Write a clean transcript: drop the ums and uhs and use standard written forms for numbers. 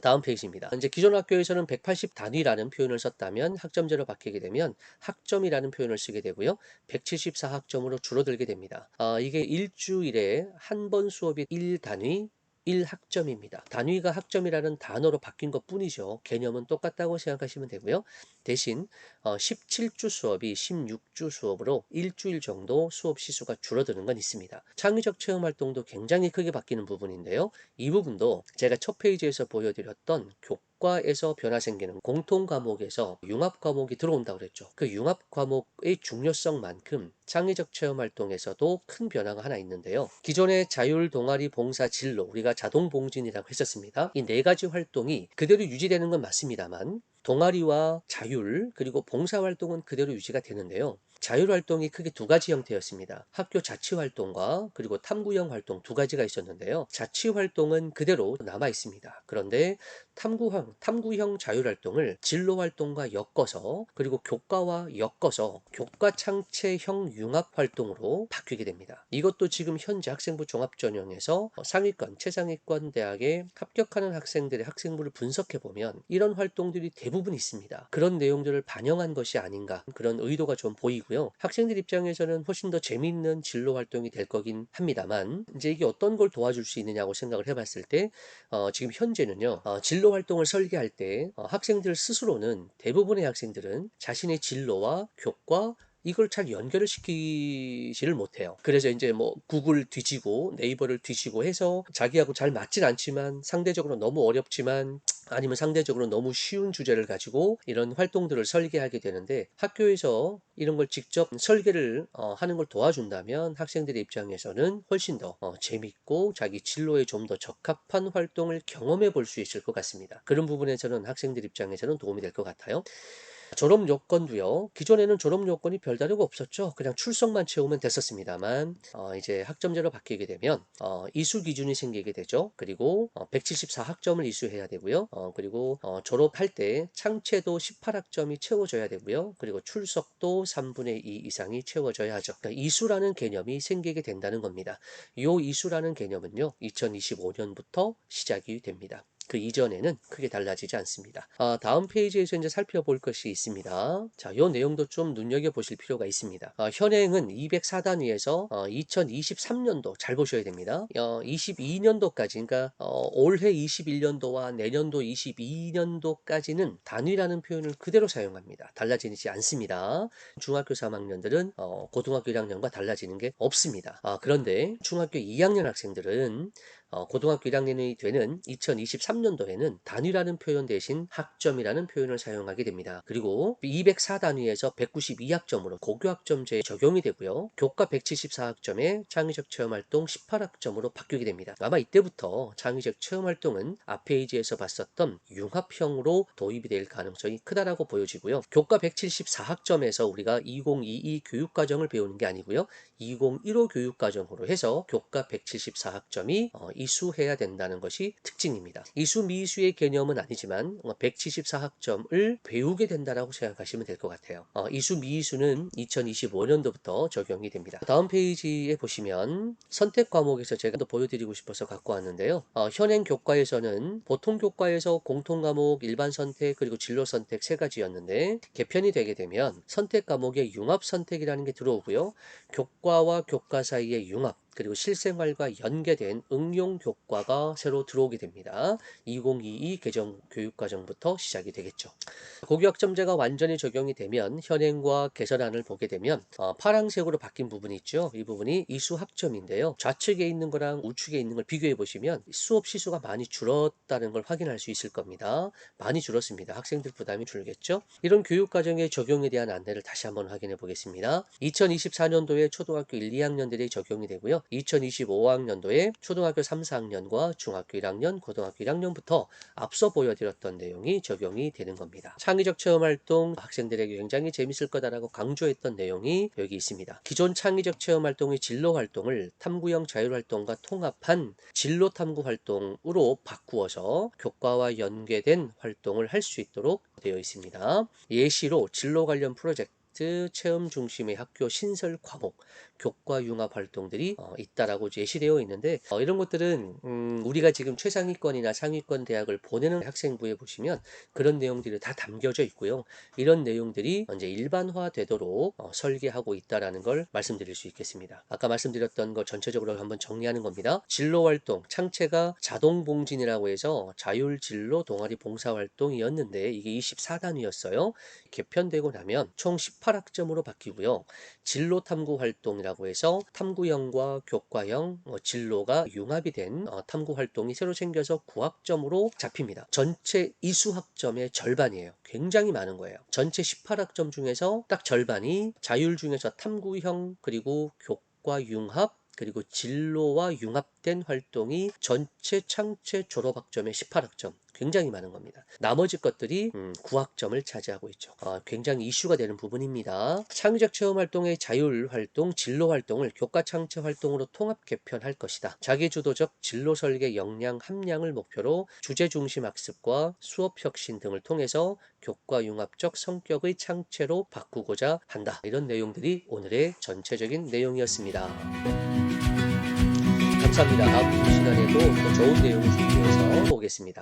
다음 페이지입니다. 이제 기존 학교에서는 180 단위라는 표현을 썼다면 학점제로 바뀌게 되면 학점이라는 표현을 쓰게 되고요. 174 학점으로 줄어들게 됩니다. 이게 일주일에 한 번 수업이 1단위 1학점입니다. 단위가 학점이라는 단어로 바뀐 것 뿐이죠. 개념은 똑같다고 생각하시면 되고요. 대신 17주 수업이 16주 수업으로 일주일 정도 수업 시수가 줄어드는 건 있습니다. 창의적 체험 활동도 굉장히 크게 바뀌는 부분인데요. 이 부분도 제가 첫 페이지에서 보여드렸던 교과에서 변화 생기는 공통 과목에서 융합 과목이 들어온다고 그랬죠. 그 융합 과목의 중요성만큼 창의적 체험 활동에서도 큰 변화가 하나 있는데요. 기존의 자율 동아리 봉사 진로, 우리가 자동 봉진이라고 했었습니다. 이 네 가지 활동이 그대로 유지되는 건 맞습니다만 동아리와 자율 그리고 봉사활동은 그대로 유지가 되는데요. 자율활동이 크게 두 가지 형태였습니다. 학교 자치활동과 그리고 탐구형 활동 두 가지가 있었는데요. 자치활동은 그대로 남아 있습니다. 그런데 탐구형 자율활동을 진로활동과 엮어서 그리고 교과와 엮어서 교과창체형 융합활동으로 바뀌게 됩니다. 이것도 지금 현재 학생부 종합전형에서 상위권, 최상위권 대학에 합격하는 학생들의 학생부를 분석해보면 이런 활동들이 대부분 있습니다. 그런 내용들을 반영한 것이 아닌가 그런 의도가 좀 보이고요. 학생들 입장에서는 훨씬 더 재미있는 진로 활동이 될 거긴 합니다만 이제 이게 어떤 걸 도와줄 수 있느냐고 생각을 해봤을 때 지금 현재는요. 진로 활동을 설계할 때 학생들 스스로는 대부분의 학생들은 자신의 진로와 교과 이걸 잘 연결을 시키지를 못해요. 그래서 이제 뭐 구글 뒤지고 네이버를 뒤지고 해서 자기하고 잘 맞진 않지만 상대적으로 너무 어렵지만 아니면 상대적으로 너무 쉬운 주제를 가지고 이런 활동들을 설계하게 되는데 학교에서 이런 걸 직접 설계를 하는 걸 도와준다면 학생들의 입장에서는 훨씬 더 재밌고 자기 진로에 좀 더 적합한 활동을 경험해 볼 수 있을 것 같습니다. 그런 부분에서는 학생들 입장에서는 도움이 될 것 같아요. 졸업 요건도요. 기존에는 졸업 요건이 별다르고 없었죠. 그냥 출석만 채우면 됐었습니다만 이제 학점제로 바뀌게 되면 이수 기준이 생기게 되죠. 그리고 174 학점을 이수해야 되고요. 그리고 졸업할 때 창체도 18학점이 채워져야 되고요. 그리고 출석도 3분의 2 이상이 채워져야 하죠. 그러니까 이수라는 개념이 생기게 된다는 겁니다. 이 이수라는 개념은요. 2025년부터 시작이 됩니다. 그 이전에는 크게 달라지지 않습니다. 다음 페이지에서 이제 살펴볼 것이 있습니다. 자, 이 내용도 좀 눈여겨보실 필요가 있습니다. 현행은 204단위에서 2023년도 잘 보셔야 됩니다. 22년도까지, 그러니까 올해 21년도와 내년도 22년도까지는 단위라는 표현을 그대로 사용합니다. 달라지지 않습니다. 중학교 3학년들은 고등학교 1학년과 달라지는 게 없습니다. 그런데 중학교 2학년 학생들은 고등학교 1학년이 되는 2023년도에는 단위라는 표현 대신 학점이라는 표현을 사용하게 됩니다. 그리고 204단위에서 192학점으로 고교학점제에 적용이 되고요. 교과 174학점에 창의적 체험활동 18학점으로 바뀌게 됩니다. 아마 이때부터 창의적 체험활동은 앞 페이지에서 봤었던 융합형으로 도입이 될 가능성이 크다라고 보여지고요. 교과 174학점에서 우리가 2022 교육과정을 배우는 게 아니고요. 2015 교육과정으로 해서 교과 174학점이 이수해야 된다는 것이 특징입니다. 이수 미수의 개념은 아니지만 174학점을 배우게 된다라고 생각하시면 될 것 같아요. 이수 미수는 2025년도부터 적용이 됩니다. 다음 페이지에 보시면 선택 과목에서 제가 또 보여드리고 싶어서 갖고 왔는데요. 현행 교과에서는 보통 교과에서 공통 과목, 일반 선택 그리고 진로 선택 세 가지였는데 개편이 되게 되면 선택 과목에 융합 선택이라는 게 들어오고요. 교과와 교과 사이의 융합 그리고 실생활과 연계된 응용 교과가 새로 들어오게 됩니다. 2022 개정 교육과정부터 시작이 되겠죠. 고교학점제가 완전히 적용이 되면 현행과 개선안을 보게 되면 파란색으로 바뀐 부분이 있죠. 이 부분이 이수 학점인데요. 좌측에 있는 거랑 우측에 있는 걸 비교해 보시면 수업 시수가 많이 줄었다는 걸 확인할 수 있을 겁니다. 많이 줄었습니다. 학생들 부담이 줄겠죠. 이런 교육과정의 적용에 대한 안내를 다시 한번 확인해 보겠습니다. 2024년도에 초등학교 1, 2학년들이 적용이 되고요. 2025학년도에 초등학교 3, 4학년과 중학교 1학년, 고등학교 1학년부터 앞서 보여드렸던 내용이 적용이 되는 겁니다. 창의적 체험활동 학생들에게 굉장히 재밌을 거다라고 강조했던 내용이 여기 있습니다. 기존 창의적 체험활동의 진로활동을 탐구형 자율활동과 통합한 진로탐구활동으로 바꾸어서 교과와 연계된 활동을 할 수 있도록 되어 있습니다. 예시로 진로 관련 프로젝트 프로젝트, 체험 중심의 학교 신설 과목, 교과 융합 활동들이 있다라고 예시되어 있는데 이런 것들은 우리가 지금 최상위권이나 상위권 대학을 보내는 학생부에 보시면 그런 내용들이 다 담겨져 있고요. 이런 내용들이 이제 일반화되도록 설계하고 있다라는 걸 말씀드릴 수 있겠습니다. 아까 말씀드렸던 거 전체적으로 한번 정리하는 겁니다. 진로 활동, 창체가 자동 봉진이라고 해서 자율 진로 동아리 봉사 활동이었는데 이게 24단위였어요. 개편되고 나면 총 18학점으로 바뀌고요. 진로 탐구 활동이라고 해서 탐구형과 교과형 진로가 융합이 된 탐구 활동이 새로 생겨서 9학점으로 잡힙니다. 전체 이수학점의 절반이에요. 굉장히 많은 거예요. 전체 18학점 중에서 딱 절반이 자율 중에서 탐구형 그리고 교과 융합 그리고 진로와 융합된 활동이 전체 창체 졸업학점의 18학점. 굉장히 많은 겁니다. 나머지 것들이 9학점을 차지하고 있죠. 굉장히 이슈가 되는 부분입니다. 창의적 체험 활동의 자율 활동, 진로 활동을 교과 창체 활동으로 통합 개편할 것이다. 자기주도적 진로 설계 역량 함량을 목표로 주제 중심 학습과 수업 혁신 등을 통해서 교과 융합적 성격의 창체로 바꾸고자 한다. 이런 내용들이 오늘의 전체적인 내용이었습니다. 감사합니다. 다음 시간에도 더 좋은 내용을 준비해서 오겠습니다.